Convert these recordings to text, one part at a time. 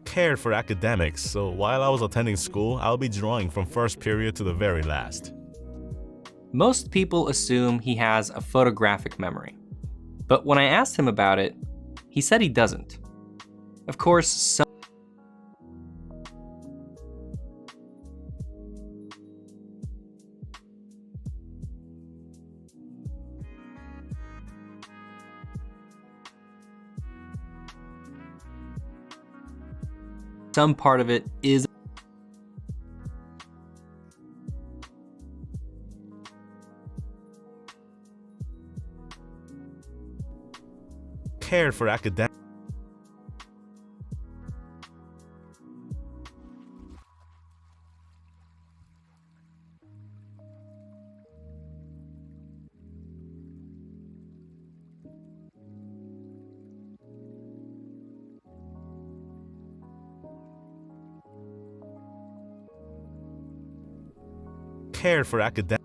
Cared for academics, so while I was attending school, I'll be drawing from first period to the very last. Most people assume he has a photographic memory, but when I asked him about it, he said he doesn't. Of course, some part of it is Cared for academics. Cared for academics.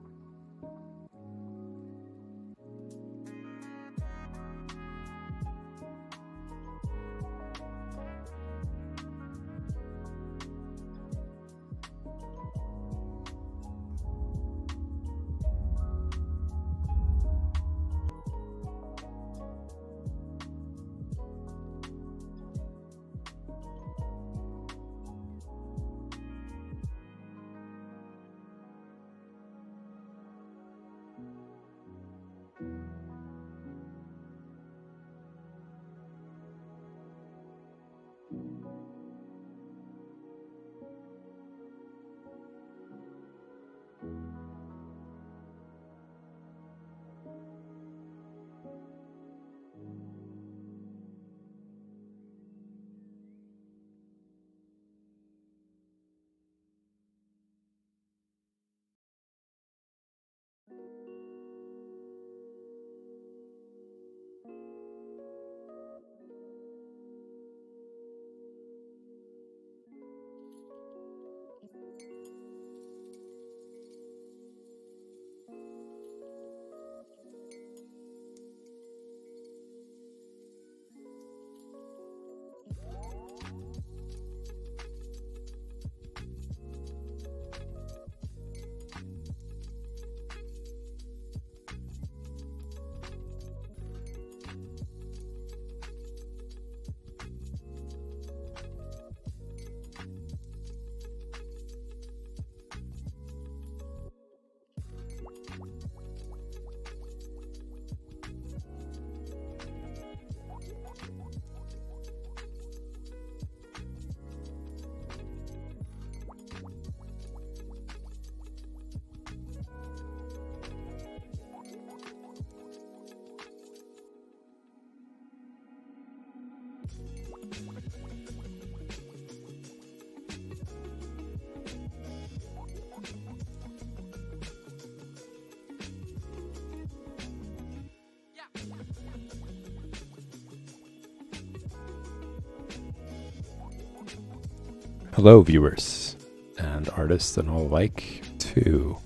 Hello, viewers and artists and all alike, to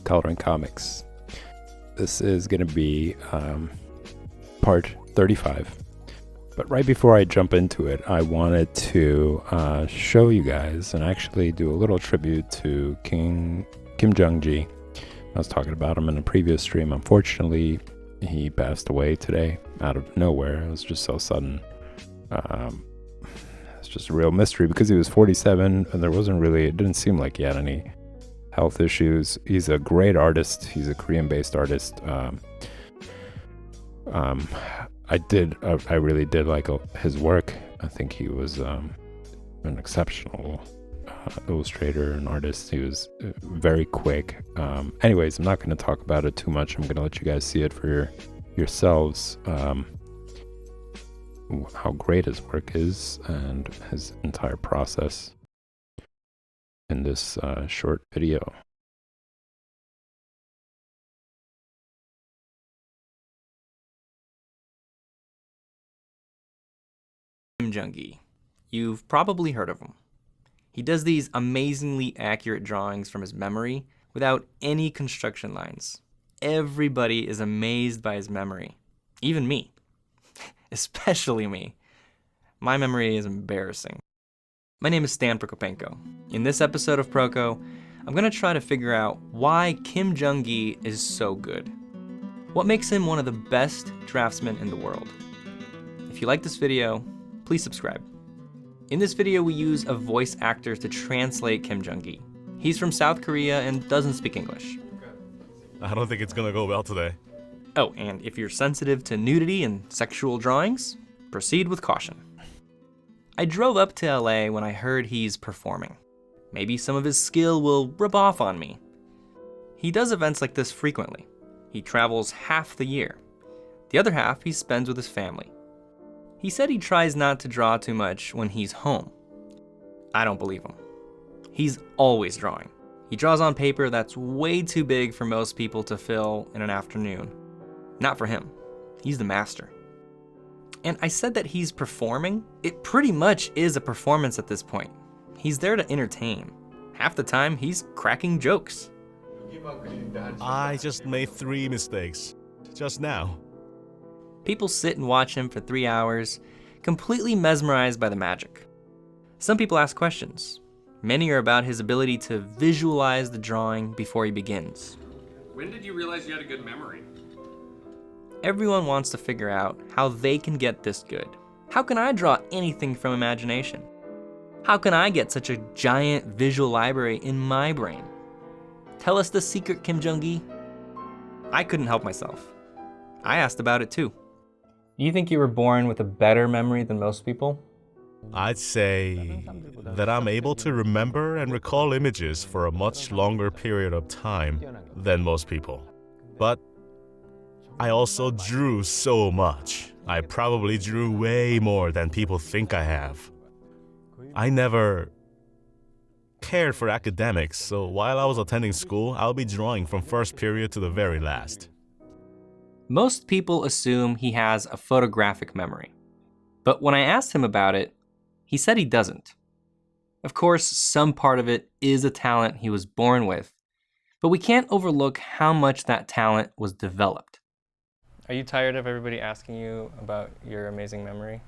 Coloring Comics. This is going to be part 35. But right before I jump into it, I wanted to show you guys and actually do a little tribute to Kim Jung-ji. I was talking about him in a previous stream. Unfortunately, he passed away today out of nowhere. It was just so sudden. It's just a real mystery because he was 47 and it didn't seem like he had any health issues. He's a great artist. He's a Korean-based artist. I really did like his work. I think he was an exceptional illustrator and artist. He was very quick. Anyways, I'm not going to talk about it too much. I'm going to let you guys see it for yourselves, how great his work is and his entire process in this short video. Jung. You've probably heard of him. He does these amazingly accurate drawings from his memory without any construction lines. Everybody is amazed by his memory. Even me. Especially me. My memory is embarrassing. My name is Stan Prokopenko. In this episode of Proko, I'm going to try to figure out why Kim Jung-gi is so good. What makes him one of the best draftsmen in the world. If you like this video, please subscribe. In this video, we use a voice actor to translate Kim Jung-gi. He's from South Korea and doesn't speak English. I don't think it's gonna go well today. Oh, and if you're sensitive to nudity and sexual drawings, proceed with caution. I drove up to LA when I heard he's performing. Maybe some of his skill will rub off on me. He does events like this frequently. He travels half the year. The other half he spends with his family. He said he tries not to draw too much when he's home. I don't believe him. He's always drawing. He draws on paper that's way too big for most people to fill in an afternoon. Not for him. He's the master. And I said that he's performing. It pretty much is a performance at this point. He's there to entertain. Half the time, he's cracking jokes. I just made 3 mistakes. Just now. People sit and watch him for 3 hours, completely mesmerized by the magic. Some people ask questions. Many are about his ability to visualize the drawing before he begins. When did you realize you had a good memory? Everyone wants to figure out how they can get this good. How can I draw anything from imagination? How can I get such a giant visual library in my brain? Tell us the secret, Kim Jung-gi. I couldn't help myself. I asked about it too. Do you think you were born with a better memory than most people? I'd say that I'm able to remember and recall images for a much longer period of time than most people. But I also drew so much. I probably drew way more than people think I have. I never cared for academics, so while I was attending school, I'll be drawing from first period to the very last. Most people assume he has a photographic memory. But when I asked him about it, he said he doesn't. Of course, some part of it is a talent he was born with, but we can't overlook how much that talent was developed. Are you tired of everybody asking you about your amazing memory?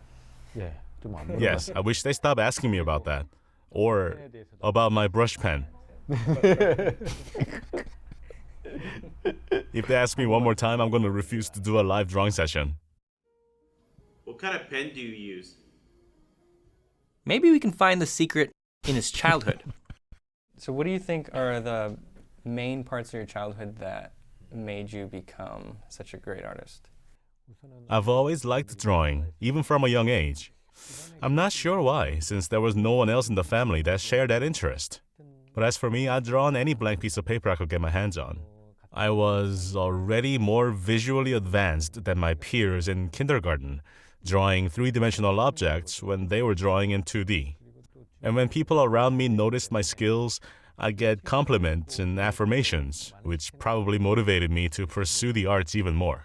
Yes, I wish they stopped asking me about that. Or about my brush pen. If they ask me one more time, I'm going to refuse to do a live drawing session. What kind of pen do you use? Maybe we can find the secret in his childhood. So what do you think are the main parts of your childhood that made you become such a great artist? I've always liked drawing, even from a young age. I'm not sure why, since there was no one else in the family that shared that interest. But as for me, I'd draw on any blank piece of paper I could get my hands on. I was already more visually advanced than my peers in kindergarten, drawing three-dimensional objects when they were drawing in 2D. And when people around me noticed my skills, I'd get compliments and affirmations, which probably motivated me to pursue the arts even more.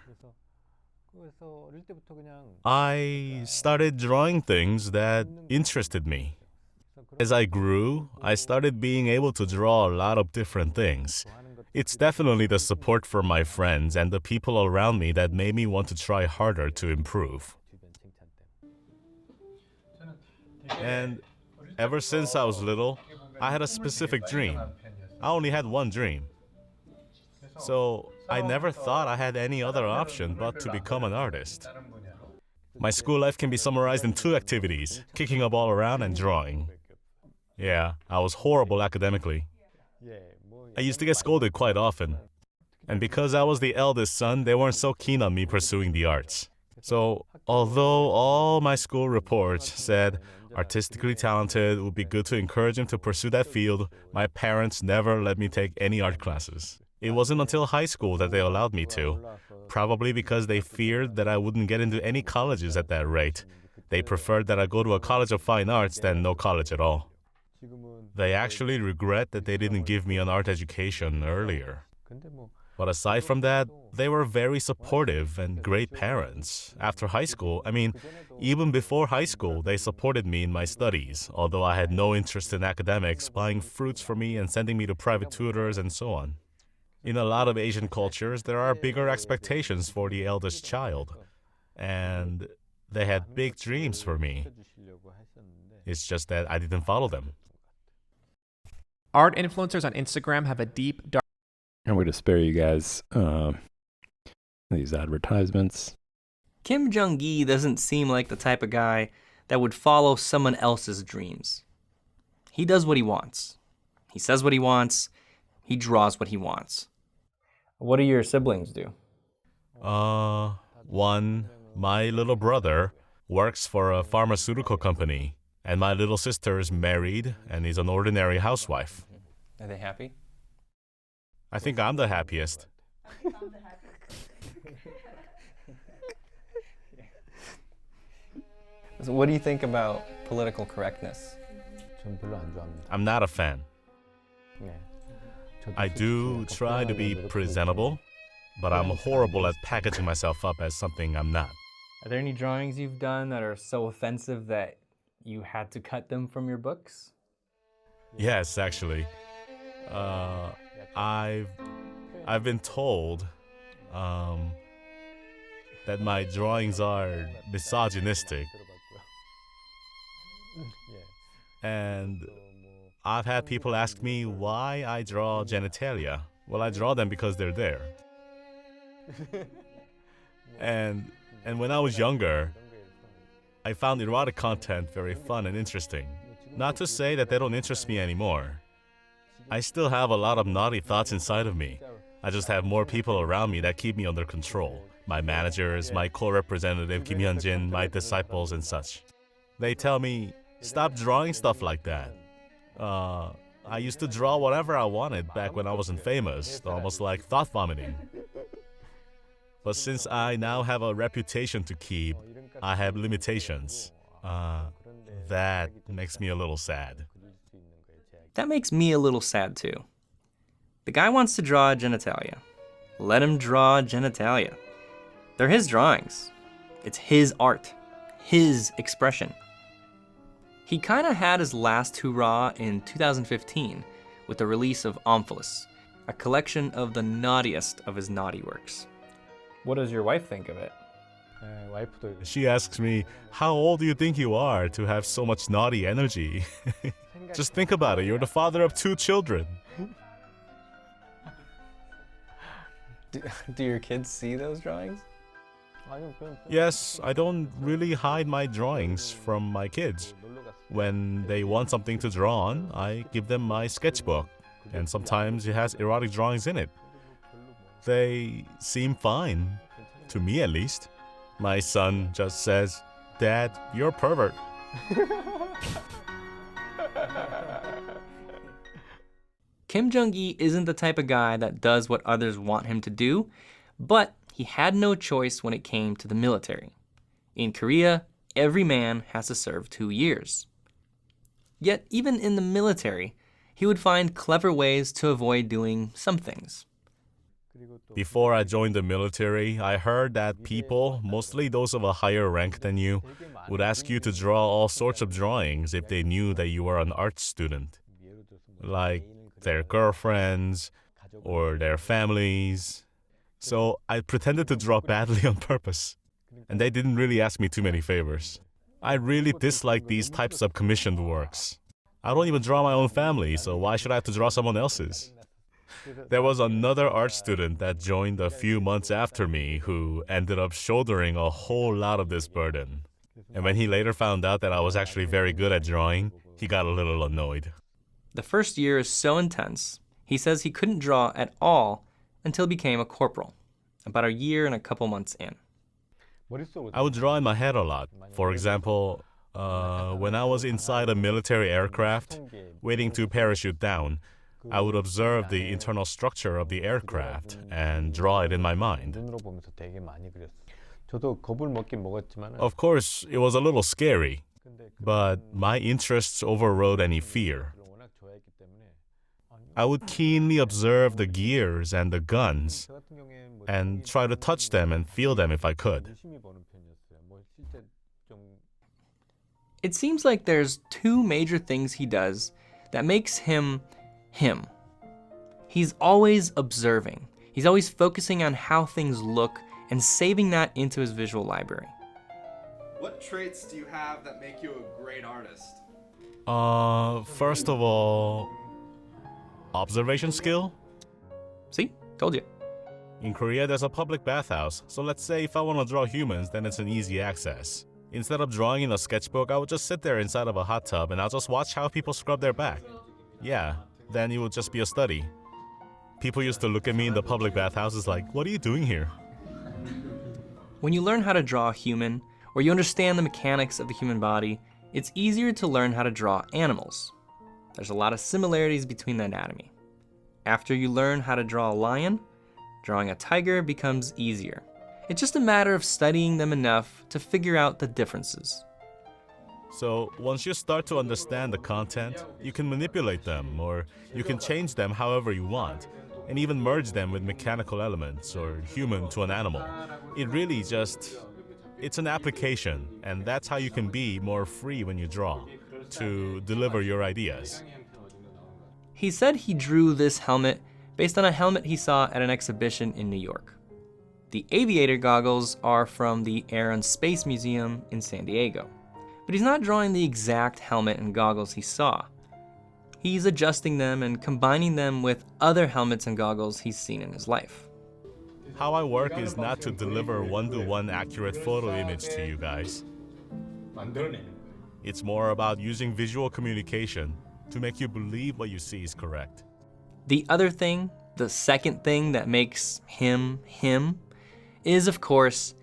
I started drawing things that interested me. As I grew, I started being able to draw a lot of different things. It's definitely the support from my friends and the people around me that made me want to try harder to improve. And ever since I was little, I had a specific dream. I only had one dream. So I never thought I had any other option but to become an artist. My school life can be summarized in two activities: kicking a ball around and drawing. Yeah, I was horrible academically. I used to get scolded quite often. And because I was the eldest son, they weren't so keen on me pursuing the arts. So, although all my school reports said artistically talented, would be good to encourage him to pursue that field, my parents never let me take any art classes. It wasn't until high school that they allowed me to, probably because they feared that I wouldn't get into any colleges at that rate. They preferred that I go to a college of fine arts than no college at all. They actually regret that they didn't give me an art education earlier. But aside from that, they were very supportive and great parents. After high school, even before high school, they supported me in my studies, although I had no interest in academics, buying fruits for me and sending me to private tutors and so on. In a lot of Asian cultures, there are bigger expectations for the eldest child, and they had big dreams for me. It's just that I didn't follow them. Art influencers on Instagram have a deep, dark. I'm going to spare you guys these advertisements. Kim Jung-gi doesn't seem like the type of guy that would follow someone else's dreams. He does what he wants. He says what he wants. He draws what he wants. What do your siblings do? One, my little brother works for a pharmaceutical company, and my little sister is married and is an ordinary housewife. Are they happy? I think I'm the happiest. So what do you think about political correctness? I'm not a fan. I do try to be presentable, but I'm horrible at packaging myself up as something I'm not. Are there any drawings you've done that are so offensive that you had to cut them from your books? Yes, actually. I've been told that my drawings are misogynistic. And I've had people ask me why I draw genitalia. Well, I draw them because they're there. And when I was younger, I found erotic content very fun and interesting. Not to say that they don't interest me anymore. I still have a lot of naughty thoughts inside of me. I just have more people around me that keep me under control. My managers, my co-representative Kim Hyun-jin, my disciples and such. They tell me, stop drawing stuff like that. I used to draw whatever I wanted back when I wasn't famous, almost like thought vomiting. But since I now have a reputation to keep, I have limitations. That makes me a little sad. That makes me a little sad too. The guy wants to draw genitalia. Let him draw genitalia. They're his drawings. It's his art, his expression. He kinda had his last hurrah in 2015 with the release of Omphalos, a collection of the naughtiest of his naughty works. What does your wife think of it? She asks me, how old do you think you are to have so much naughty energy? Just think about it, you're the father of 2 children. Do your kids see those drawings? Yes, I don't really hide my drawings from my kids. When they want something to draw on, I give them my sketchbook, and sometimes it has erotic drawings in it. They seem fine, to me at least. My son just says, "Dad, you're a pervert." Kim Jung-gi isn't the type of guy that does what others want him to do, but he had no choice when it came to the military. In Korea, every man has to serve 2 years. Yet, even in the military, he would find clever ways to avoid doing some things. Before I joined the military, I heard that people, mostly those of a higher rank than you, would ask you to draw all sorts of drawings if they knew that you were an art student. Like their girlfriends or their families. So I pretended to draw badly on purpose. And they didn't really ask me too many favors. I really dislike these types of commissioned works. I don't even draw my own family, so why should I have to draw someone else's? There was another art student that joined a few months after me who ended up shouldering a whole lot of this burden. And when he later found out that I was actually very good at drawing, he got a little annoyed. The first year is so intense, he says he couldn't draw at all until he became a corporal, about a year and a couple months in. I would draw in my head a lot. For example, when I was inside a military aircraft, waiting to parachute down, I would observe the internal structure of the aircraft and draw it in my mind. Of course, it was a little scary, but my interests overrode any fear. I would keenly observe the gears and the guns and try to touch them and feel them if I could. It seems like there's two major things he does that makes him him. He's always observing. He's always focusing on how things look and saving that into his visual library. What traits do you have that make you a great artist? First of all, observation skill. See? Told you. In Korea, there's a public bathhouse, so let's say if I want to draw humans, then it's an easy access. Instead of drawing in a sketchbook, I would just sit there inside of a hot tub and I'll just watch how people scrub their back. Yeah, then it would just be a study. People used to look at me in the public bathhouses like, what are you doing here? When you learn how to draw a human, or you understand the mechanics of the human body, it's easier to learn how to draw animals. There's a lot of similarities between the anatomy. After you learn how to draw a lion, drawing a tiger becomes easier. It's just a matter of studying them enough to figure out the differences. So once you start to understand the content, you can manipulate them, or you can change them however you want, and even merge them with mechanical elements or human to an animal. It really it's an application, and that's how you can be more free when you draw, to deliver your ideas. He said he drew this helmet based on a helmet he saw at an exhibition in New York. The aviator goggles are from the Air and Space Museum in San Diego. But he's not drawing the exact helmet and goggles he saw. He's adjusting them and combining them with other helmets and goggles he's seen in his life. How I work is not to deliver one-to-one accurate photo image to you guys. It's more about using visual communication to make you believe what you see is correct. The other thing, the second thing that makes him him, is of course,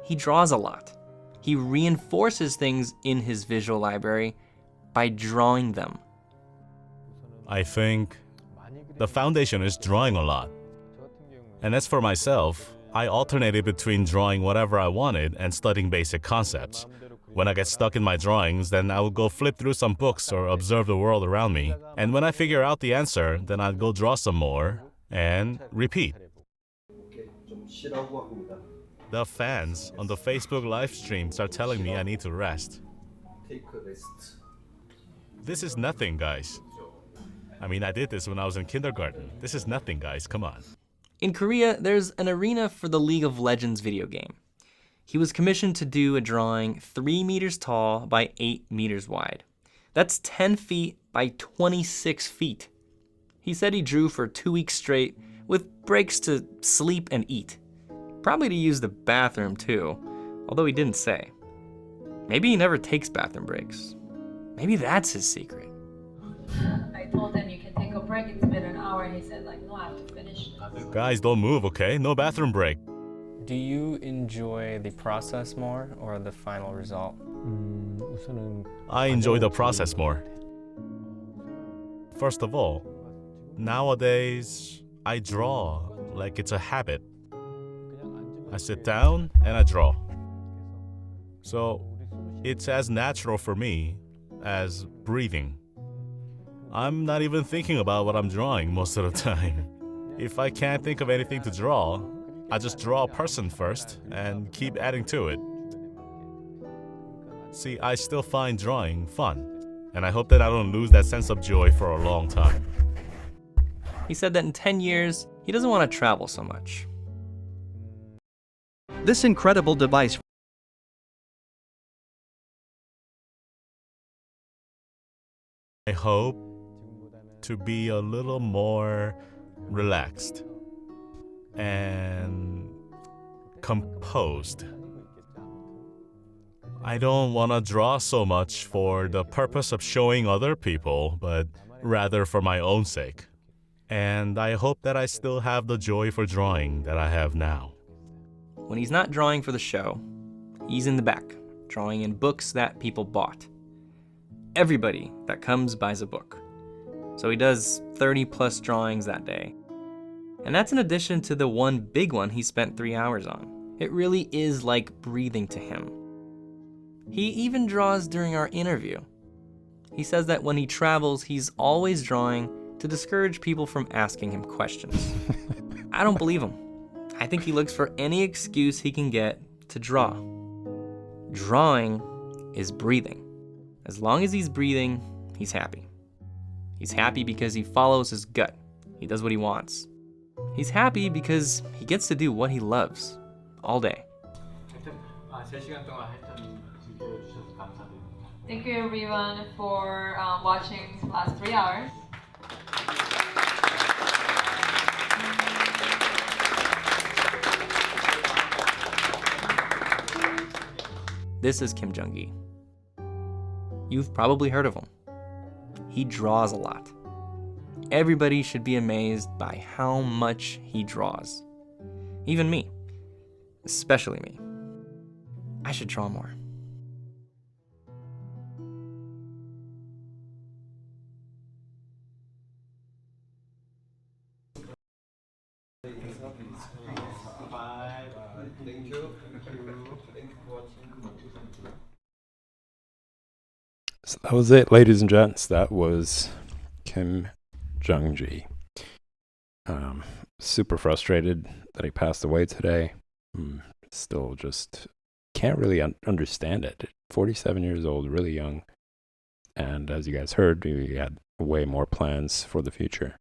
he draws a lot. He reinforces things in his visual library by drawing them. I think the foundation is drawing a lot. And as for myself, I alternated between drawing whatever I wanted and studying basic concepts. When I get stuck in my drawings, then I would go flip through some books or observe the world around me. And when I figure out the answer, then I'd go draw some more and repeat. The fans on the Facebook live streams are telling me I need to rest. This is nothing, guys. I mean, I did this when I was in kindergarten. This is nothing, guys. Come on. In Korea, there's an arena for the League of Legends video game. He was commissioned to do a drawing 3 meters tall by 8 meters wide. That's 10 feet by 26 feet. He said he drew for 2 weeks straight, with breaks to sleep and eat. Probably to use the bathroom too, although he didn't say. Maybe he never takes bathroom breaks. Maybe that's his secret. I told him you can take a break, it's been an hour, and he said no, I have to finish. Guys, don't move, okay? No bathroom break. Do you enjoy the process more or the final result? I enjoy the process more. First of all, nowadays, I draw like it's a habit. I sit down and I draw. So it's as natural for me as breathing. I'm not even thinking about what I'm drawing most of the time. If I can't think of anything to draw, I just draw a person first and keep adding to it. See, I still find drawing fun, and I hope that I don't lose that sense of joy for a long time. He said that in 10 years, he doesn't want to travel so much. This incredible device I hope to be a little more relaxed, and composed. I don't want to draw so much for the purpose of showing other people, but rather for my own sake. And I hope that I still have the joy for drawing that I have now. When he's not drawing for the show, he's in the back, drawing in books that people bought. Everybody that comes buys a book. So he does 30 plus drawings that day. And that's in addition to the one big one he spent 3 hours on. It really is like breathing to him. He even draws during our interview. He says that when he travels, he's always drawing to discourage people from asking him questions. I don't believe him. I think he looks for any excuse he can get to draw. Drawing is breathing. As long as he's breathing, he's happy. He's happy because he follows his gut. He does what he wants. He's happy because he gets to do what he loves all day. Thank you everyone for watching the last 3 hours. This is Kim Jung-gi. You've probably heard of him. He draws a lot. Everybody should be amazed by how much he draws. Even me. Especially me. I should draw more. So that was it, ladies and gents. That was Kim Jung-gi. Super frustrated that he passed away today. Still just can't really understand it. 47 years old, really young. And as you guys heard, he had way more plans for the future.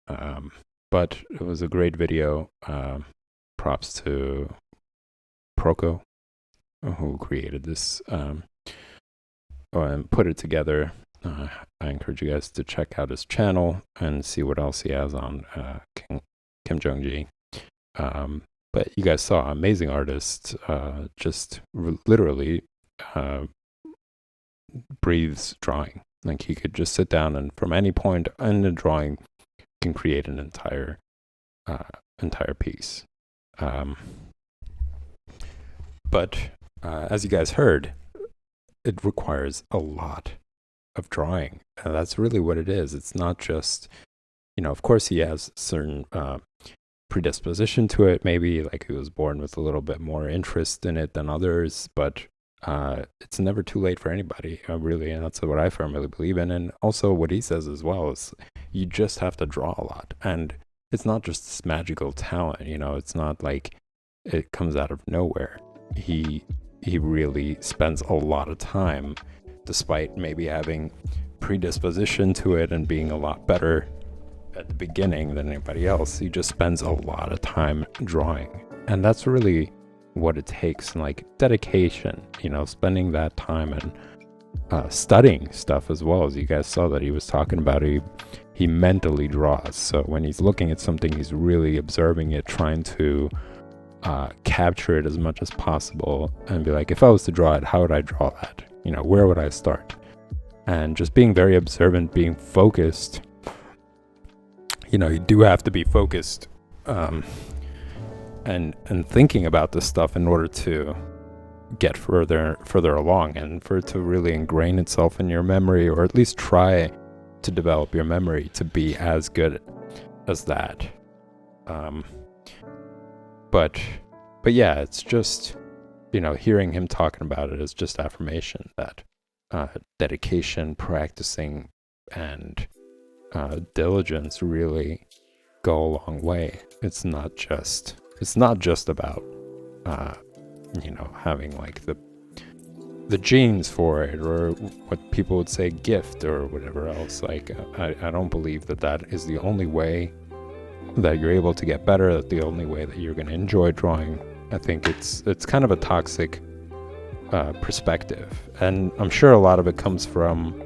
But it was a great video. Props to Proko, who created this and put it together. I encourage you guys to check out his channel and see what else he has on Kim Jung-gi. But you guys saw amazing artist, just literally breathes drawing. Like he could just sit down and from any point in the drawing can create an entire piece. But as you guys heard, it requires a lot of drawing. And that's really what it is. It's not just, of course he has certain predisposition to it. Maybe like he was born with a little bit more interest in it than others, but it's never too late for anybody, really. And that's what I firmly believe in. And also what he says as well is you just have to draw a lot. And it's not just this magical talent, it's not like it comes out of nowhere. He really spends a lot of time, despite maybe having predisposition to it and being a lot better at the beginning than anybody else. He just spends a lot of time drawing. And that's really what it takes, like dedication, spending that time and studying stuff as well. As you guys saw that he was talking about, he mentally draws. So when he's looking at something, he's really observing it, trying to capture it as much as possible and be like, if I was to draw it, how would I draw that? Where would I start? And just being very observant, being focused. You do have to be focused and thinking about this stuff in order to get further along and for it to really ingrain itself in your memory, or at least try to develop your memory to be as good as that. But yeah, it's just, hearing him talking about it is just affirmation that dedication, practicing, and diligence really go a long way. It's not just about having like the genes for it, or what people would say gift or whatever else. Like I don't believe that is the only way that you're able to get better, that the only way that you're going to enjoy drawing. I think it's kind of a toxic perspective, and I'm sure a lot of it comes from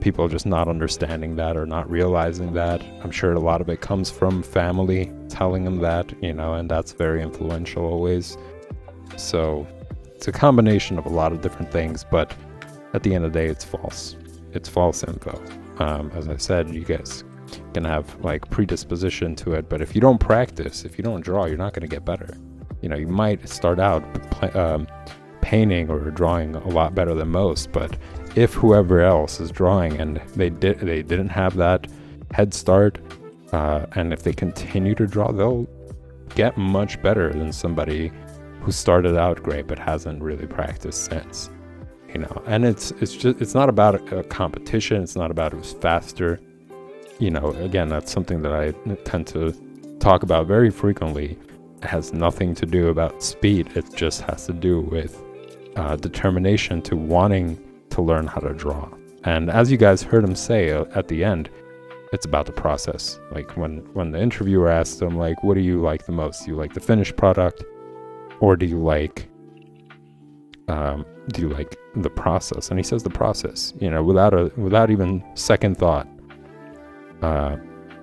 people just not understanding that or not realizing that. I'm sure a lot of it comes from family telling them that, and that's very influential always. So it's a combination of a lot of different things, but at the end of the day, it's false. It's false info. As I said, you guys can have like predisposition to it, but if you don't practice, if you don't draw, you're not going to get better. You might start out painting or drawing a lot better than most, but if whoever else is drawing and they didn't have that head start, and if they continue to draw, they'll get much better than somebody who started out great but hasn't really practiced since. And it's not about a competition. It's not about who's faster. Again, that's something that I tend to talk about very frequently. It has nothing to do about speed. It just has to do with determination to wanting to learn how to draw. And as you guys heard him say at the end, it's about the process. Like when the interviewer asked him, like, what do you like the most? Do you like the finished product, or do you like the process? And he says the process, without even second thought.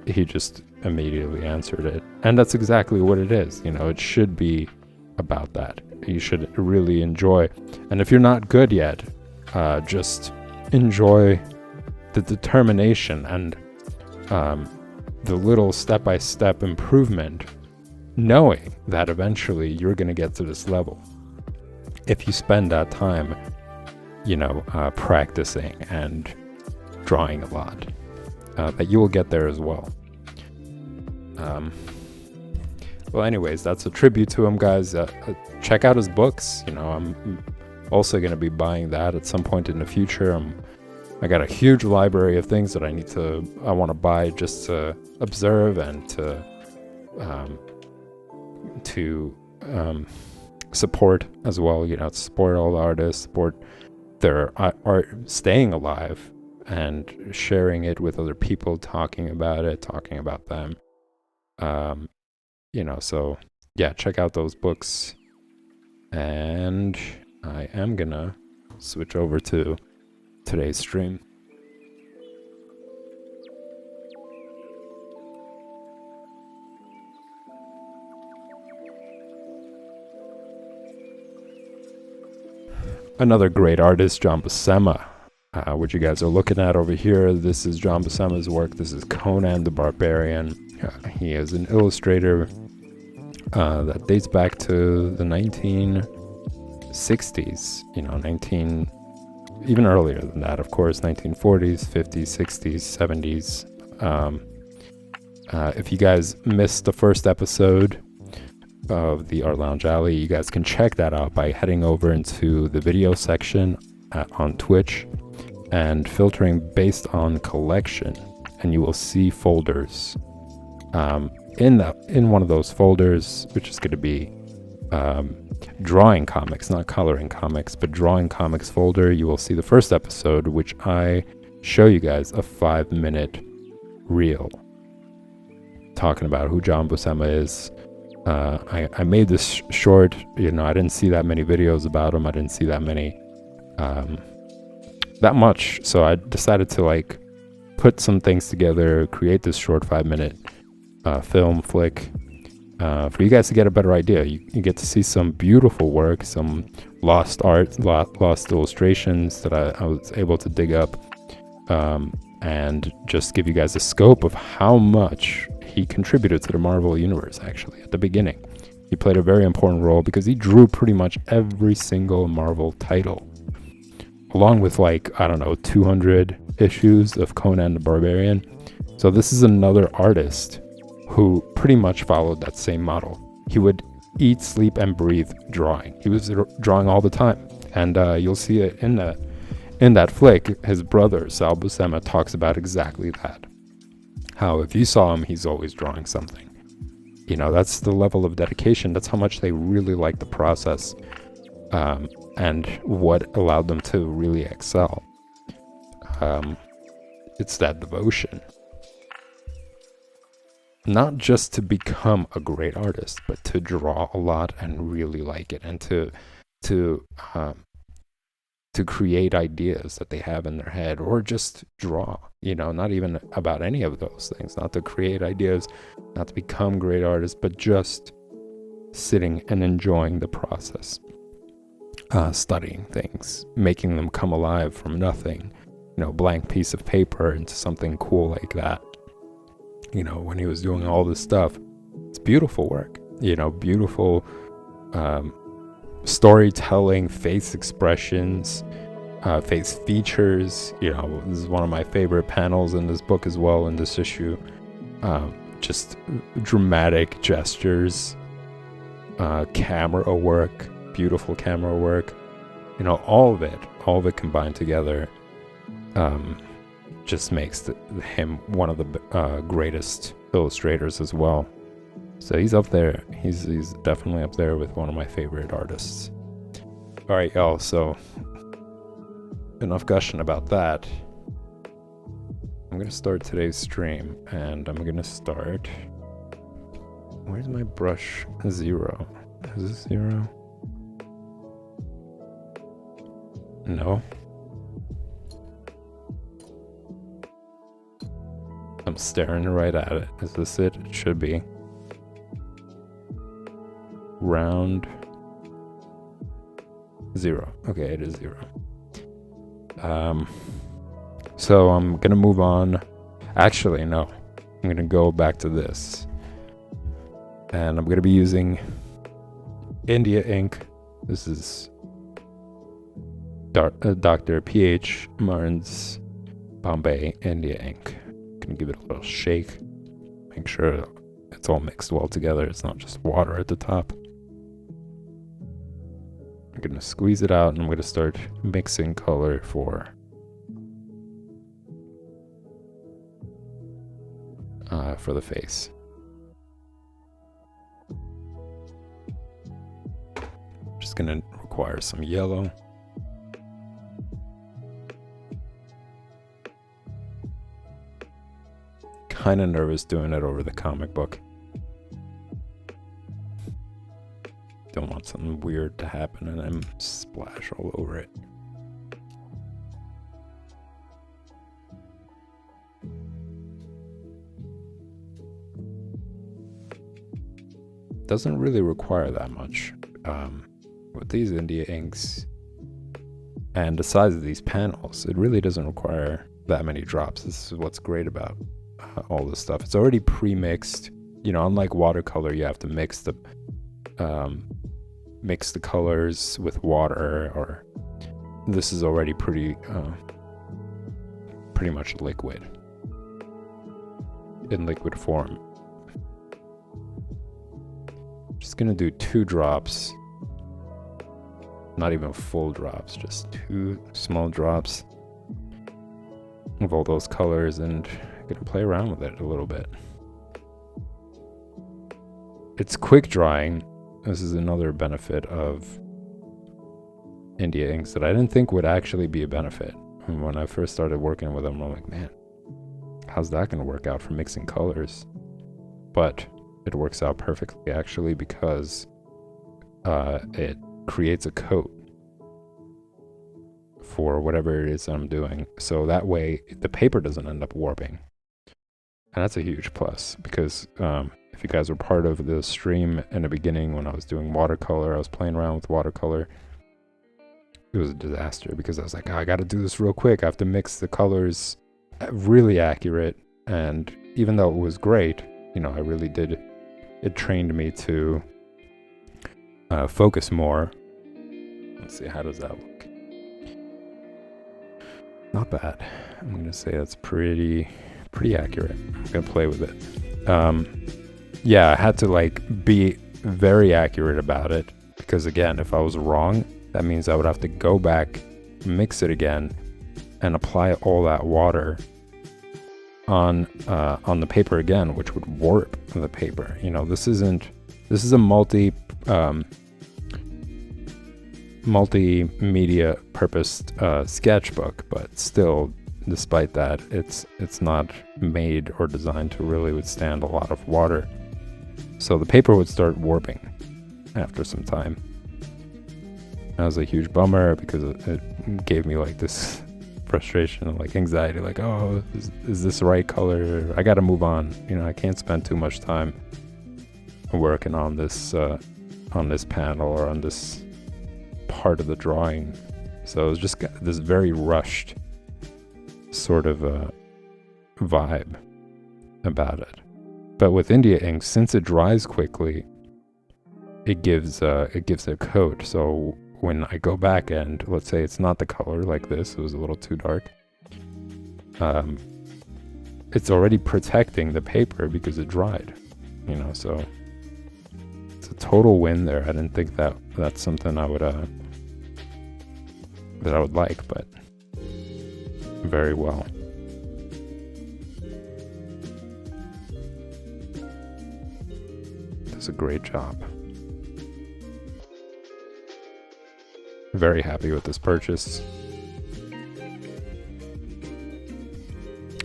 He just immediately answered it. And that's exactly what it is. It should be about that. You should really enjoy. And if you're not good yet, just enjoy the determination and the little step-by-step improvement, knowing that eventually you're going to get to this level. If you spend that time, practicing and drawing a lot, that you will get there as well. Well, anyways, that's a tribute to him, guys. Check out his books. I'm also going to be buying that at some point in the future. I got a huge library of things that I want to buy just to observe and to support as well. Support all the artists, support their art staying alive, and sharing it with other people, talking about them. So yeah, check out those books. And I am gonna switch over to today's stream. Another great artist, Jung Buscema. What you guys are looking at over here, this is Jung Buscema's work. This is Conan the Barbarian. He is an illustrator that dates back to the 1960s, even earlier than that, of course, 1940s, 50s, 60s, 70s. If you guys missed the first episode of the Art Lounge Alley, you guys can check that out by heading over into the video section on Twitch and filtering based on collection, and you will see folders. In one of those folders, which is going to be drawing comics, not coloring comics, but drawing comics folder, you will see the first episode, which I show you guys a 5-minute reel talking about who Jung Buscema is. I made this short. I didn't see that many videos about him. I didn't see that much. So I decided to put some things together, create this short 5-minute film flick for you guys to get a better idea. You get to see some beautiful work, some lost art, lost illustrations that I was able to dig up, and just give you guys a scope of how much he contributed to the Marvel Universe. Actually, at the beginning, he played a very important role because he drew pretty much every single Marvel title, along with 200 issues of Conan the Barbarian. So this is another artist who pretty much followed that same model. He would eat, sleep, and breathe drawing. He was drawing all the time, and you'll see it in that flick. His brother Sal Buscema talks about exactly that. How if you saw him, he's always drawing something. That's the level of dedication. That's how much they really like the process, and what allowed them to really excel. It's that devotion. Not just to become a great artist, but to draw a lot and really like it, and to to create ideas that they have in their head, or just draw, not even about any of those things, not to create ideas, not to become great artists, but just sitting and enjoying the process, studying things, making them come alive from nothing, blank piece of paper into something cool like that. When he was doing all this stuff, it's beautiful work, beautiful storytelling, face expressions, face features. This is one of my favorite panels in this book as well, in this issue. Just dramatic gestures, camera work, beautiful camera work, all of it combined together just makes him one of the greatest illustrators as well. So he's up there. He's definitely up there with one of my favorite artists. All right, y'all. So enough gushing about that. I'm gonna start today's stream, and I'm gonna start. Where's my brush? 0. Is this 0? No. I'm staring right at it. Is this it? It should be. Round 0. Okay, it is 0. So I'm gonna move on. Actually, no. I'm gonna go back to this. And I'm gonna be using India ink. This is Dr. P.H. Martin's Bombay India ink. Gonna give it a little shake. Make sure it's all mixed well together. It's not just water at the top. I'm gonna squeeze it out, and I'm gonna start mixing color for the face. Just gonna require some yellow. Kind of nervous doing it over the comic book. Don't want something weird to happen and then splash all over it. Doesn't really require that much. With these India inks and the size of these panels, it really doesn't require that many drops. This is what's great about all this stuff. It's already pre-mixed. Unlike watercolor, you have to mix the colors with water, or this is already pretty much liquid, in liquid form. Just gonna do 2 drops, not even full drops, just 2 small drops of all those colors, and gonna play around with it a little bit. It's quick drying. This is another benefit of India inks that I didn't think would actually be a benefit. And when I first started working with them, I'm like, man, how's that gonna work out for mixing colors? But it works out perfectly, actually, because it creates a coat for whatever it is I'm doing. So that way the paper doesn't end up warping. And that's a huge plus, because if you guys were part of the stream in the beginning when I was doing watercolor, I was playing around with watercolor. It was a disaster because I was like, I got to do this real quick. I have to mix the colors really accurate. And even though it was great, I really did. It trained me to focus more. Let's see, how does that look? Not bad. I'm going to say that's pretty accurate. I'm going to play with it. Yeah, I had to be very accurate about it, because again, if I was wrong, that means I would have to go back, mix it again, and apply all that water on the paper again, which would warp the paper. This is a multimedia purposed sketchbook, but still, despite that, it's not made or designed to really withstand a lot of water. So the paper would start warping after some time. That was a huge bummer because it gave me like this frustration, like anxiety, like, oh, is this the right color? I gotta move on. I can't spend too much time working on this panel or on this part of the drawing. So it was just this very rushed sort of vibe about it. But with India ink, since it dries quickly, it gives a coat. So when I go back and let's say it's not the color like this, it was a little too dark, it's already protecting the paper because it dried, so it's a total win there. I didn't think that's something I would like, but very well. Does a great job. Very happy with this purchase.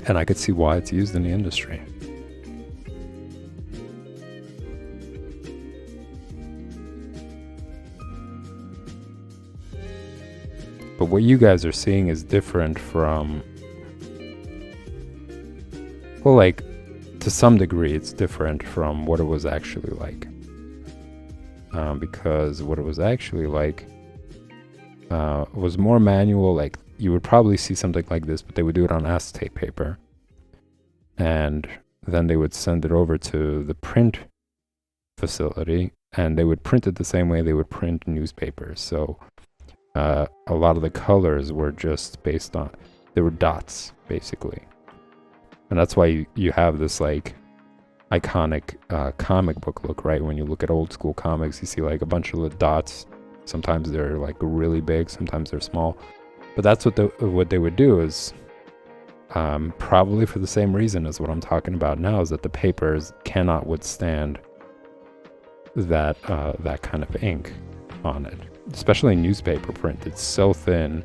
And I could see why it's used in the industry. But what you guys are seeing is different from, well, like, to some degree, it's different from what it was actually like. Because what it was actually like was more manual. Like, you would probably see something like this, but they would do it on acetate paper. And then they would send it over to the print facility, and they would print it the same way they would print newspapers. So a lot of the colors were just based on, they were dots, basically. And that's why you have this, like, iconic comic book look, right? When you look at old school comics, you see, like, a bunch of the dots. Sometimes they're, like, really big, sometimes they're small. But that's what they would do is, probably for the same reason as what I'm talking about now, is that the papers cannot withstand that kind of ink on it. Especially newspaper print. It's so thin.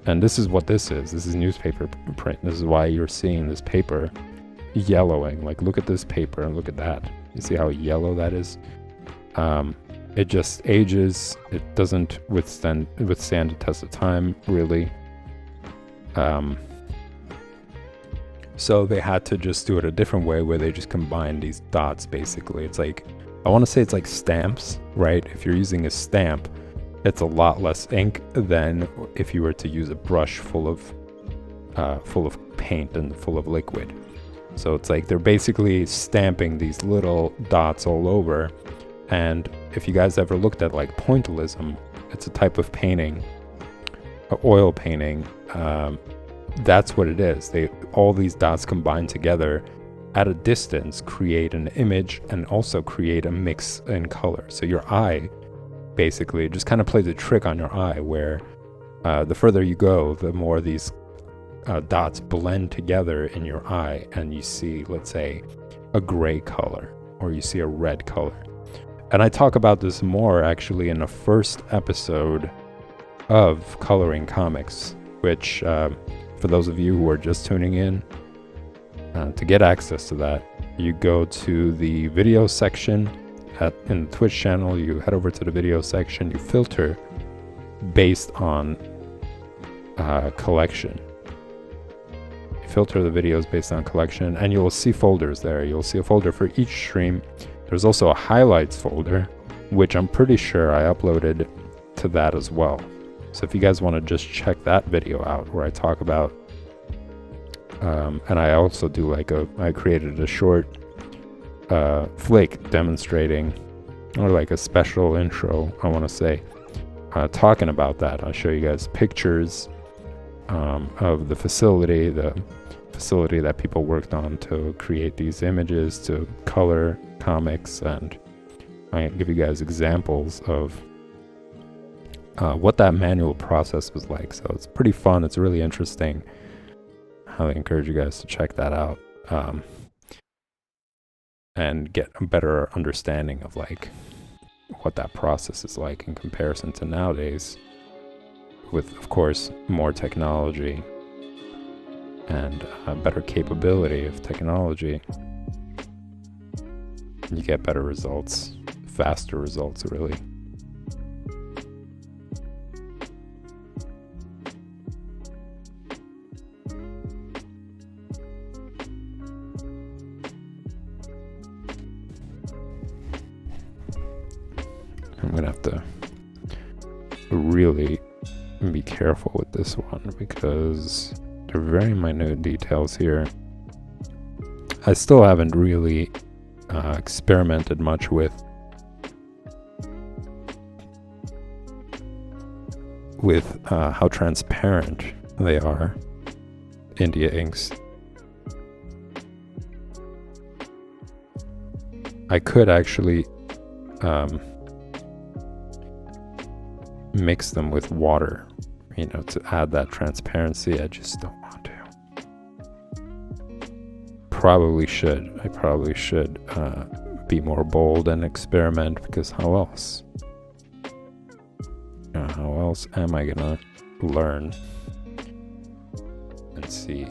And this is what this is. This is newspaper print. This is why you're seeing this paper yellowing. Like, look at this paper and look at that. You see how yellow that is? It just ages. It doesn't withstand the test of time, really. So they had to just do it a different way, where they just combine these dots, basically. It's like, I want to say it's like stamps, right? If you're using a stamp, it's a lot less ink than if you were to use a brush full of paint and full of liquid. So it's like they're basically stamping these little dots all over. And if you guys ever looked at, like, pointillism, it's a type of painting, oil painting. That's what it is. All these dots combined together at a distance create an image and also create a mix in color. So your eye basically just kind of plays a trick on your eye, where the further you go, the more these dots blend together in your eye, and you see, let's say, a gray color, or you see a red color. And I talk about this more actually in the first episode of Coloring Comics, which for those of you who are just tuning in, to get access to that, you go to the video section in the Twitch channel. You head over to the video section, you filter based on collection. You filter the videos based on collection, and you'll see folders there. You'll see a folder for each stream. There's also a highlights folder, which I'm pretty sure I uploaded to that as well. So if you guys want to just check that video out, where I talk about, and I also do I created a short flick demonstrating, or like a special intro, I want to say, talking about that. I'll show you guys pictures of the facility that people worked on to create these images, to color comics, and I give you guys examples of what that manual process was like. So it's pretty fun. It's really interesting. I highly encourage you guys to check that out and get a better understanding of, like, what that process is like in comparison to nowadays, with, of course, more technology and better capability of technology. You get better results, faster results, really. gonna have to really be careful with this one because there are very minute details here. I still haven't really experimented much with how transparent they are, India inks. I could actually mix them with water, to add that transparency. I just don't want to. I probably should be more bold and experiment, because how else? How else am I gonna learn and see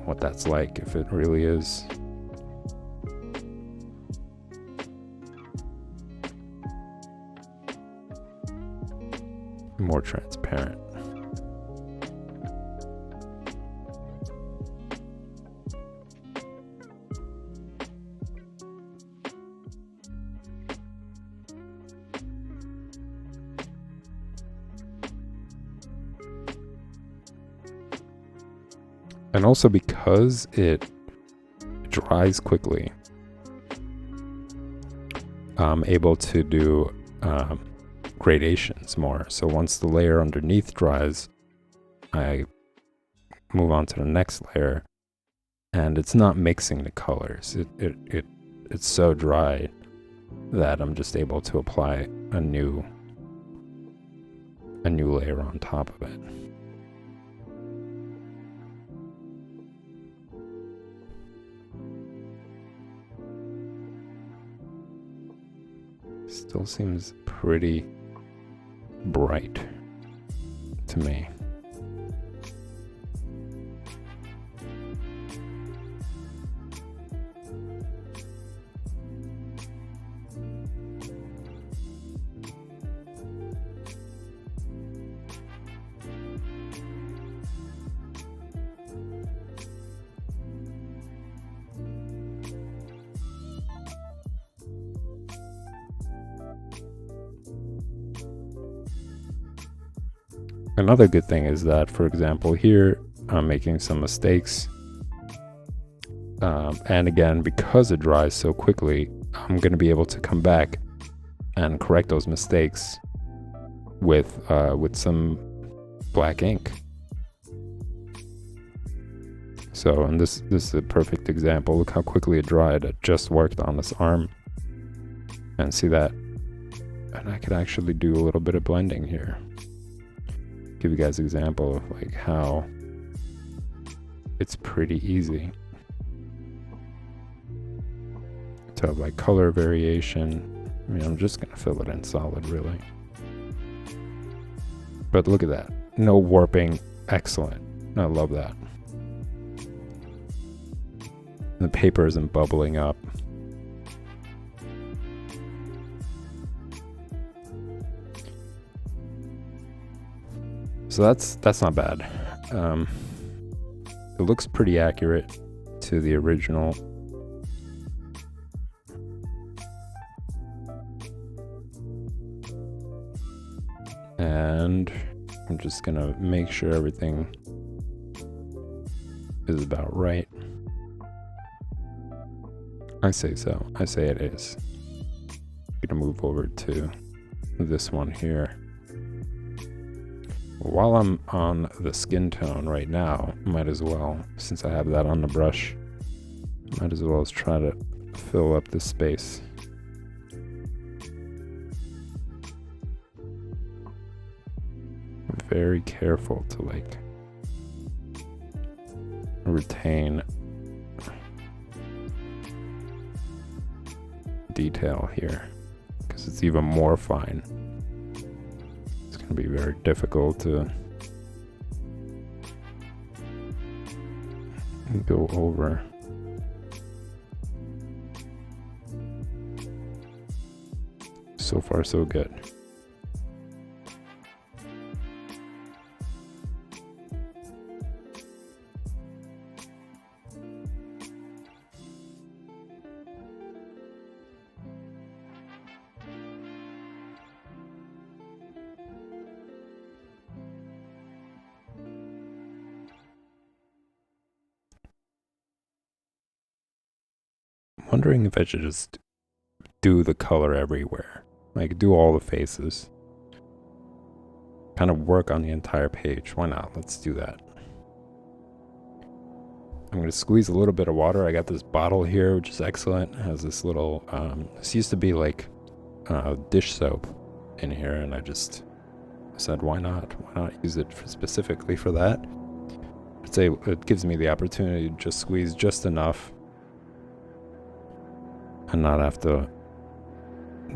what that's like if it really is more transparent? And also because it dries quickly, I'm able to do gradations more. So once the layer underneath dries, I move on to the next layer, and it's not mixing the colors. It's so dry that I'm just able to apply a new layer on top of it. Still seems pretty bright to me. Another good thing is that, for example, here I'm making some mistakes. And again, because it dries so quickly, I'm going to be able to come back and correct those mistakes with some black ink. So, and this is a perfect example. Look how quickly it dried. It just worked on this arm. And see that? And I could actually do a little bit of blending here. Give you guys an example of like how it's pretty easy to have like color variation. I mean, I'm just gonna fill it in solid, really. But look at that, no warping, excellent. I love that. The paper isn't bubbling up. So that's not bad. It looks pretty accurate to the original. And I'm just gonna make sure everything is about right. I say so. I say it is. I'm gonna move over to this one here. While I'm on the skin tone right now, might as well, since I have that on the brush, might as well try to fill up this space. Very careful to like retain detail here, because it's even more fine. It's going to be very difficult to go over. So far, so good. wondering if I should just do the color everywhere. Like, do all the faces. Kind of work on the entire page. Why not? Let's do that. I'm going to squeeze a little bit of water. I got this bottle here, which is excellent. It has this little, this used to be like dish soap in here, and I just said, why not? Why not use it specifically for that? I'd say it gives me the opportunity to just squeeze just enough and not have to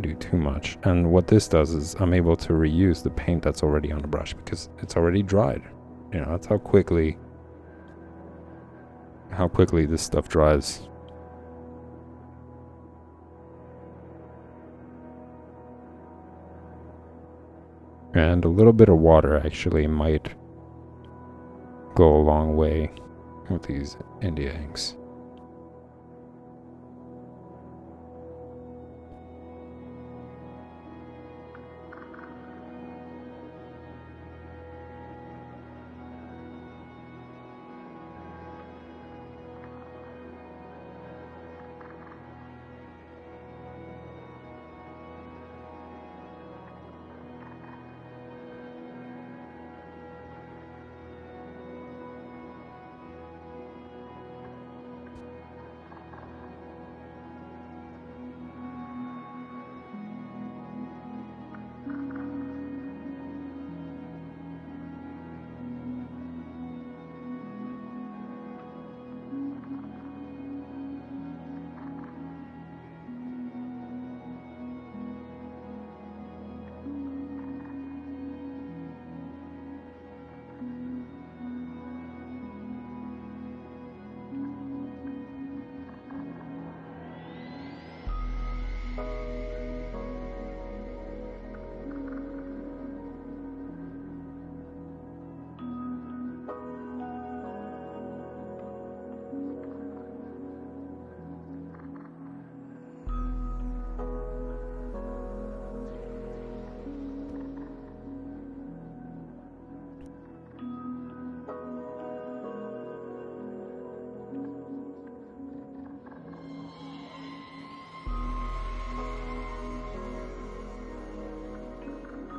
do too much. And what this does is I'm able to reuse the paint that's already on the brush because it's already dried. You know, that's how quickly this stuff dries. And a little bit of water actually might go a long way with these India inks.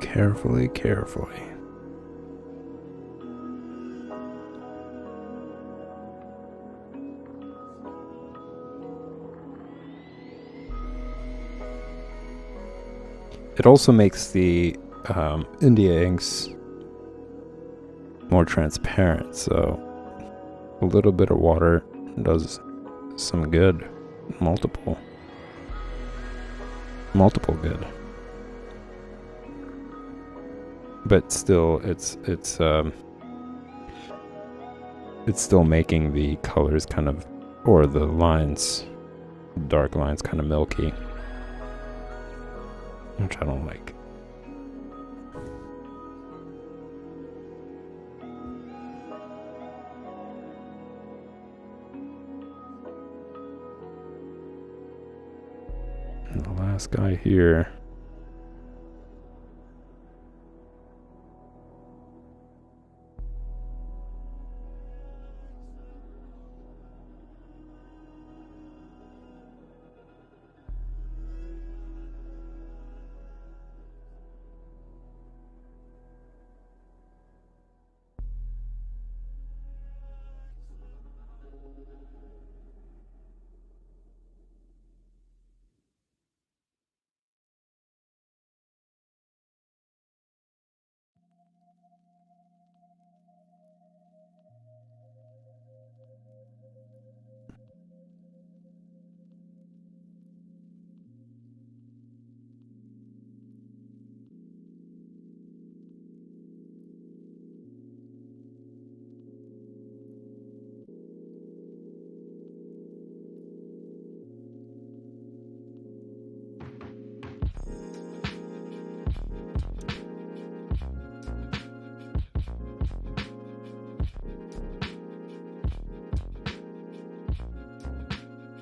Carefully, carefully. It also makes the India inks more transparent, so a little bit of water does some good. Multiple good. But still, it's still making the colors kind of, or the lines, dark lines, kind of milky, which I don't like. And the last guy here.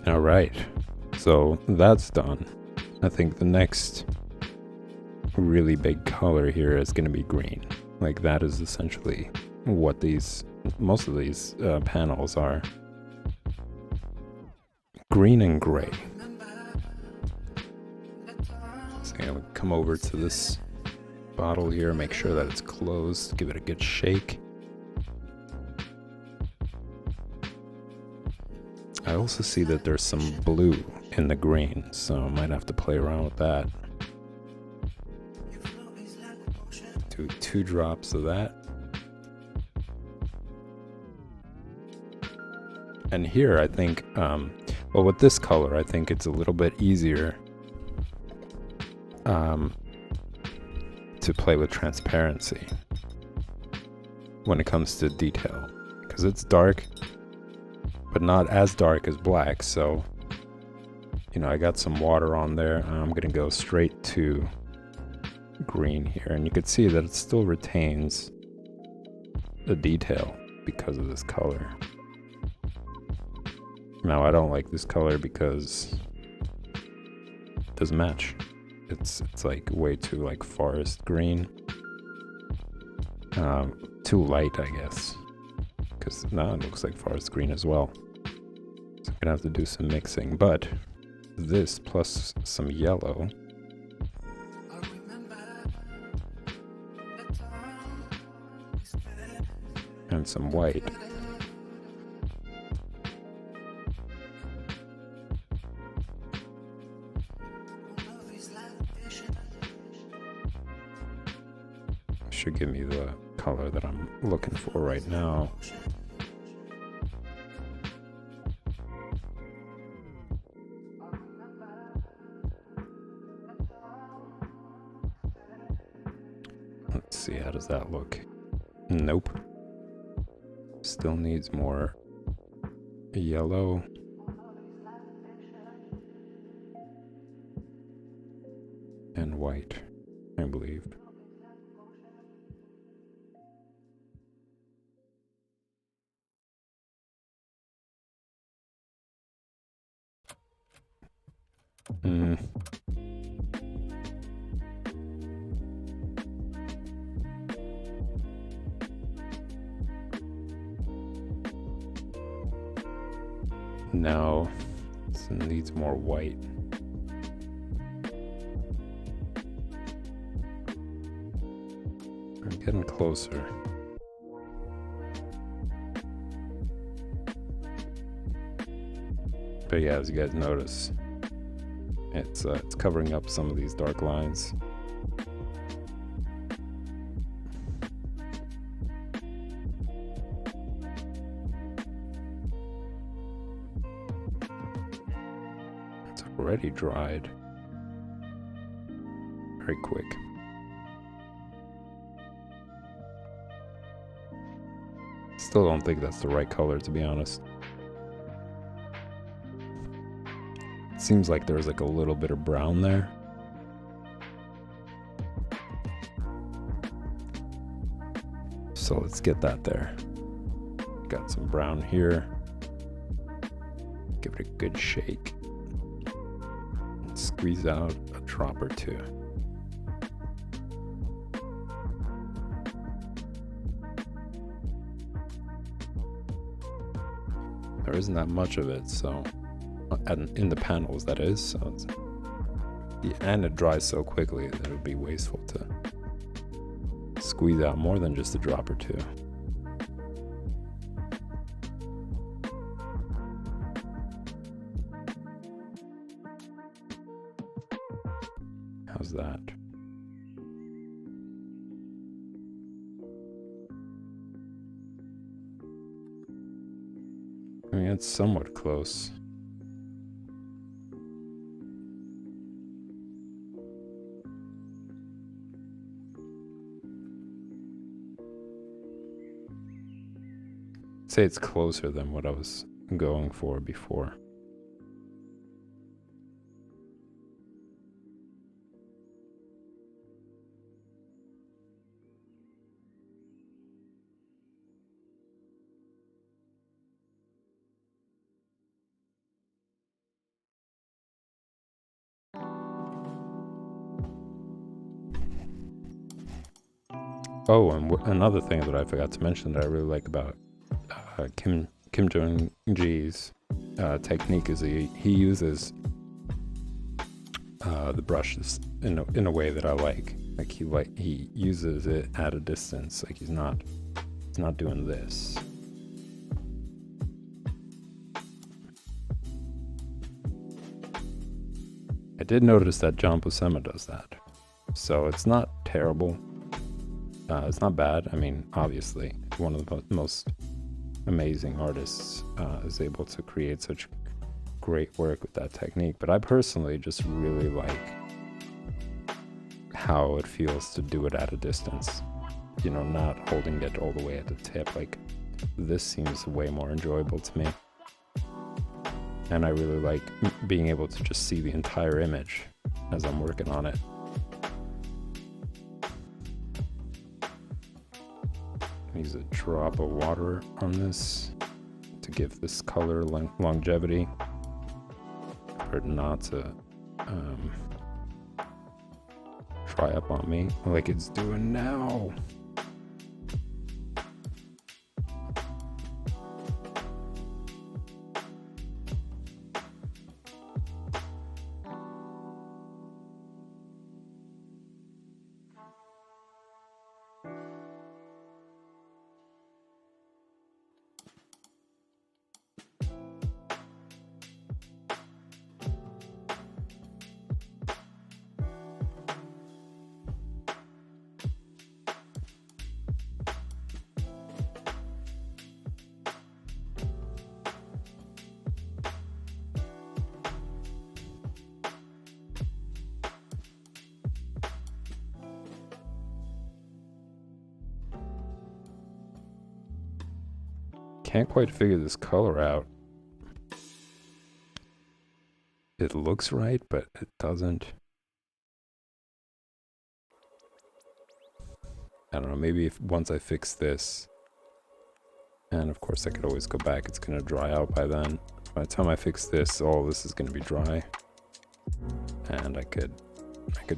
All right, so that's done. I think the next really big color here is going to be green. Like, that is essentially what most of these panels are. green and gray. So I'm gonna come over to this bottle here, make sure that it's closed, give it a good shake. I also see that there's some blue in the green, so I might have to play around with that. Do 2 drops of that. And here I think, well, with this color, I think it's a little bit easier to play with transparency when it comes to detail, because it's dark, but not as dark as black. So, you know, I got some water on there. I'm gonna go straight to green here, and you can see that it still retains the detail because of this color. Now, I don't like this color because it doesn't match. It's like way too like forest green. Too light, I guess. Because now it looks like forest green as well. So I'm gonna have to do some mixing. But this plus some yellow and some white. Should give me the color that I'm looking for right now. Let's see, how does that look? Nope. Still needs more yellow. And white, I believe. No, this needs more white. I'm getting closer. But yeah, as you guys notice, it's covering up some of these dark lines. It's already dried. Very quick. Still don't think that's the right color, to be honest. Seems like there's like a little bit of brown there. So let's get that there. Got some brown here. Give it a good shake. Squeeze out a drop or two. There isn't that much of it, so in the panels, that is, so it's, and it dries so quickly that it would be wasteful to squeeze out more than just a drop or two. How's that? I mean, it's somewhat close. Say it's closer than what I was going for before. Oh, and another thing that I forgot to mention that I really like about Kim Jung-ji's technique is he uses the brushes in a way that I like. Like he uses it at a distance. Like he's not doing this. I did notice that John Buscema does that, so it's not terrible. It's not bad. I mean, obviously, one of the most amazing artists is able to create such great work with that technique. But I personally just really like how it feels to do it at a distance. You know, not holding it all the way at the tip. Like, this seems way more enjoyable to me. And I really like being able to just see the entire image as I'm working on it. Use a drop of water on this to give this color longevity, for it not to dry up on me like it's doing now. Can't quite figure this color out. It looks right, but it doesn't. I don't know, maybe if once I fix this, and of course I could always go back, it's gonna dry out by then. By the time I fix this, all this is gonna be dry. And I could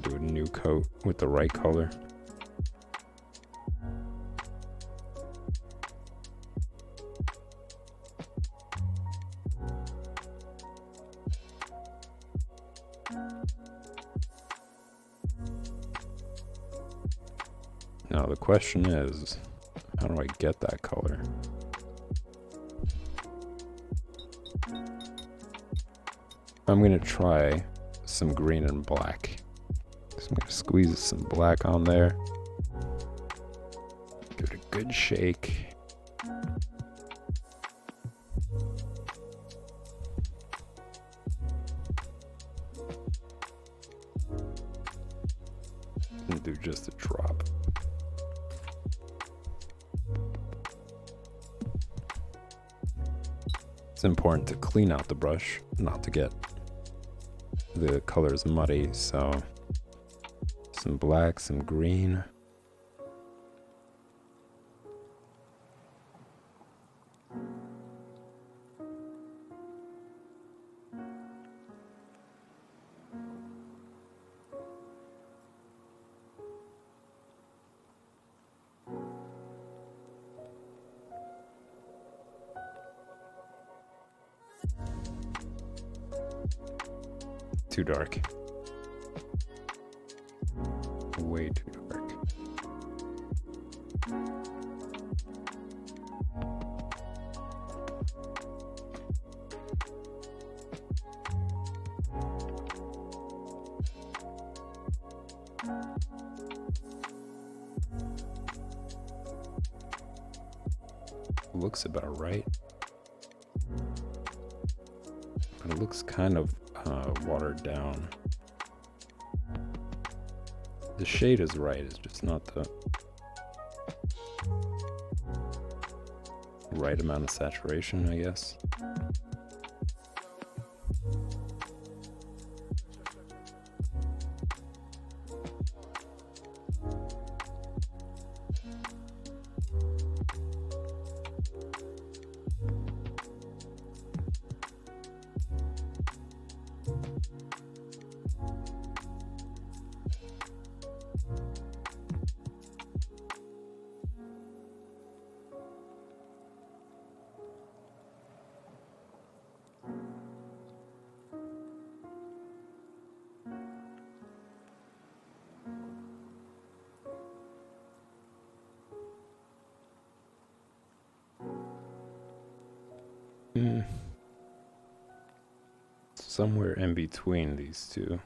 do a new coat with the right color. Now the question is, how do I get that color? I'm gonna try some green and black. So I'm gonna squeeze some black on there. Give it a good shake. And do just a drop. It's important to clean out the brush, not to get the colors muddy, so some black, some green. Too dark. Way too dark. Looks about right. But it looks kind of watered down. The shade is right, it's just not the right amount of saturation, I guess. somewhere in between these two.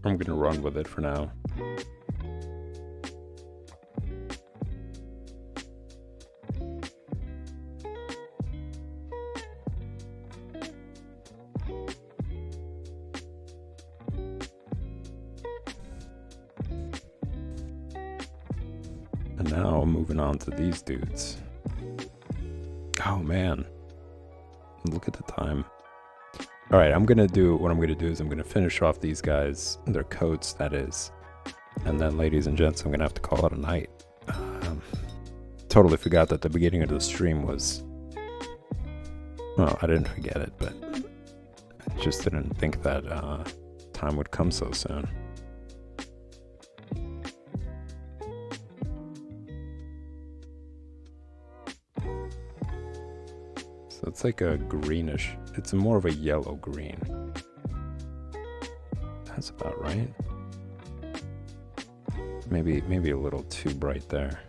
I'm gonna run with it for now. And now moving on to these dudes. Oh man, look at the time. All right, what I'm gonna do is I'm gonna finish off these guys, their coats, that is. And then, ladies and gents, I'm gonna have to call it a night. Totally forgot that the beginning of the stream was... Well, I didn't forget it, but I just didn't think that time would come so soon. So it's like a greenish, it's more of a yellow green. That's about right. Maybe a little too bright there.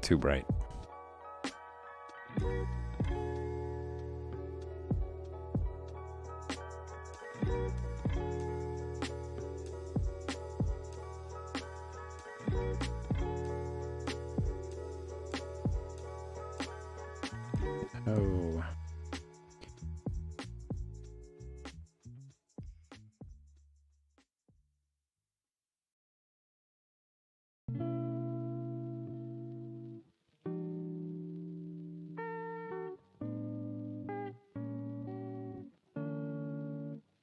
Too bright. Oh.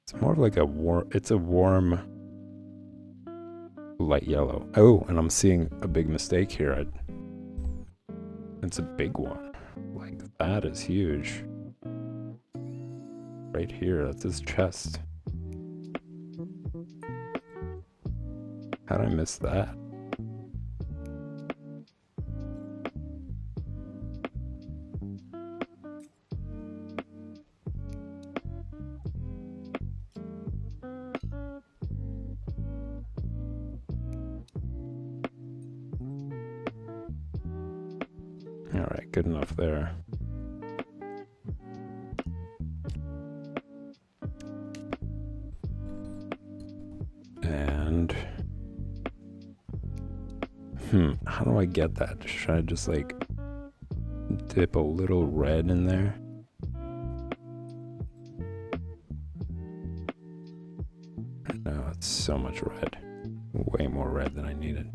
It's more of like a warm, it's a warm light yellow. Oh, and I'm seeing a big mistake here. It's a big one. Like, that is huge. Right here, that's his chest. How'd I miss that? Alright, good enough there. And... how do I get that? Should I just like dip a little red in there? No, it's so much red. Way more red than I needed.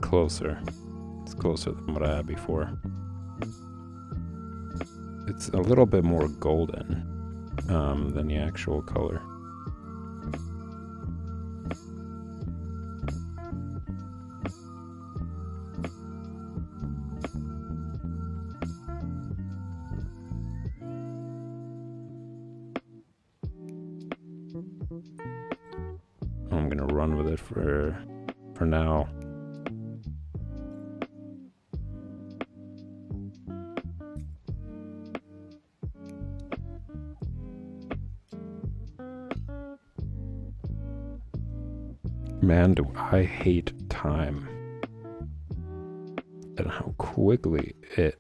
Closer. It's closer than what I had before. It's a little bit more golden than the actual color. I'm gonna run with it for now. Man, do I hate time. And how quickly it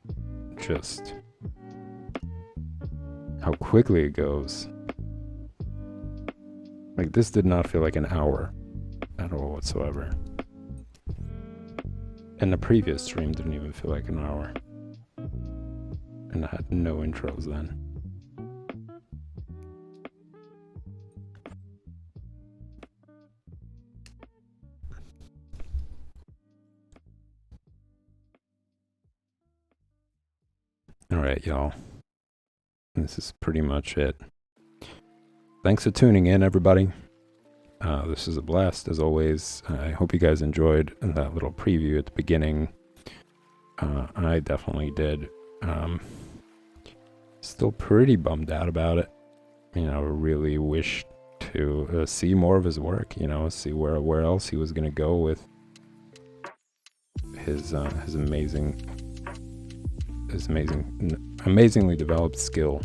goes. Like, this did not feel like an hour at all whatsoever. And the previous stream didn't even feel like an hour. And I had no intros then. Alright, y'all. This is pretty much it. Thanks for tuning in, everybody. This is a blast, as always. I hope you guys enjoyed that little preview at the beginning. I definitely did. Still pretty bummed out about it. You know, really wish to see more of his work, you know, see where else he was going to go with his amazingly developed skill.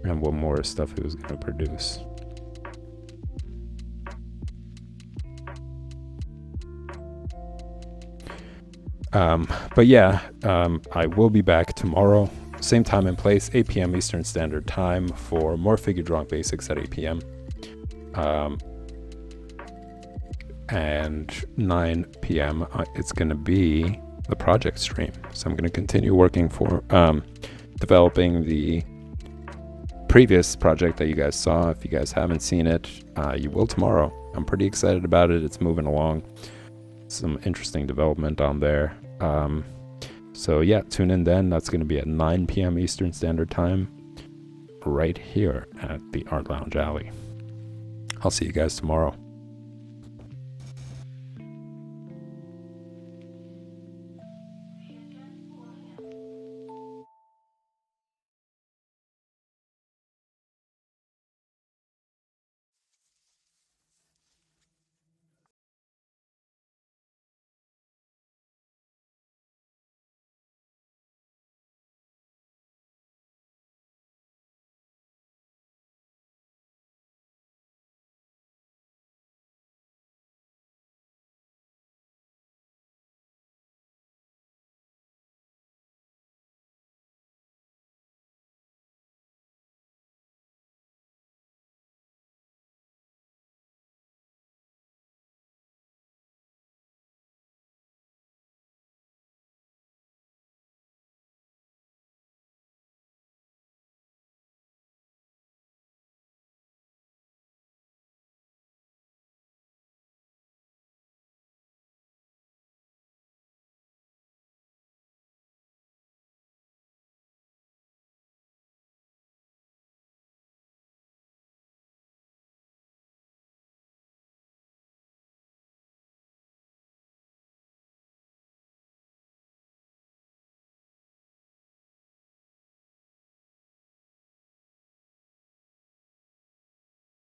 And what more stuff he was going to produce. But yeah, I will be back tomorrow, same time and place, 8 p.m. Eastern Standard Time, for more figure drawing basics at 8 p.m. And 9 p.m. It's going to be the project stream. So I'm going to continue working for developing the previous project that you guys saw. If you guys haven't seen it, you will tomorrow. I'm pretty excited about it. It's moving along. Some interesting development on there. So yeah, tune in then. That's going to be at 9 p.m. Eastern Standard Time, right here at the Art Lounge Alley. I'll see you guys tomorrow.